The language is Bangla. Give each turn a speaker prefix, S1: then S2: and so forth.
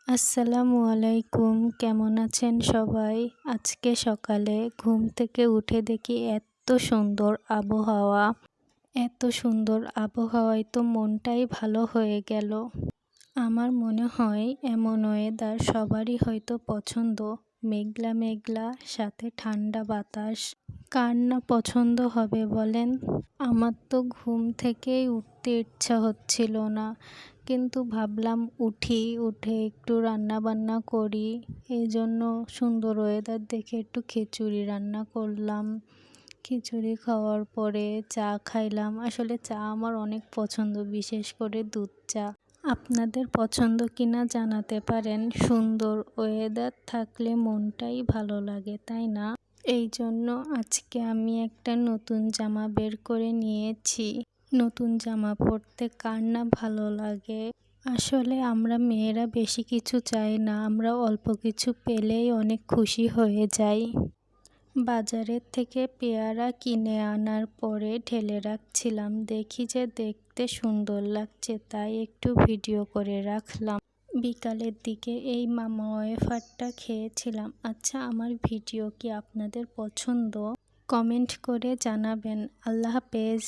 S1: আসসালামু আলাইকুম, কেমন আছেন সবাই? আজকে সকালে ঘুম থেকে উঠে দেখি এত সুন্দর আবহাওয়ায় তো মনটাই ভালো হয়ে গেল। আমার মনে হয় এমন ওয়েদার সবারই হয়তো পছন্দ। মেঘলা মেঘলা সাথে ঠান্ডা বাতাস, কার না পছন্দ হবে বলেন? আমার তো ঘুম থেকেই উঠতে ইচ্ছা হচ্ছিল না, কিন্তু ভাবলাম উঠে একটু রান্না বান্না করি। এই জন্য সুন্দর ওয়েদার দেখে একটু খিচুড়ি রান্না করলাম। খিচুড়ি খাওয়ার পরে চা খাইলাম। আসলে চা আমার অনেক পছন্দ, বিশেষ করে দুধ চা। আপনাদের পছন্দ কিনা জানাতে পারেন। সুন্দর ওয়েদার থাকলে মনটাই ভালো লাগে, তাই না? এই জন্য আজকে আমি একটা নতুন জামা বের করে নিয়েছি। নতুন জামা পরতে কার না ভালো লাগে? আসলে আমরা মেয়েরা বেশি কিছু চাই না, আমরা অল্প কিছু পেলেই অনেক খুশি হয়ে যাই। বাজারের থেকে পেয়ারা কিনে আনার পরে ঢেলে রাখছিলাম, দেখি যে দেখতে সুন্দর লাগছে, তাই একটু ভিডিও করে রাখলাম। বিকালের দিকে এই মামা ওয়েফারটা খেয়েছিলাম। আচ্ছা, আমার ভিডিও কি আপনাদের পছন্দ? কমেন্ট করে জানাবেন। আল্লাহ হাফেজ।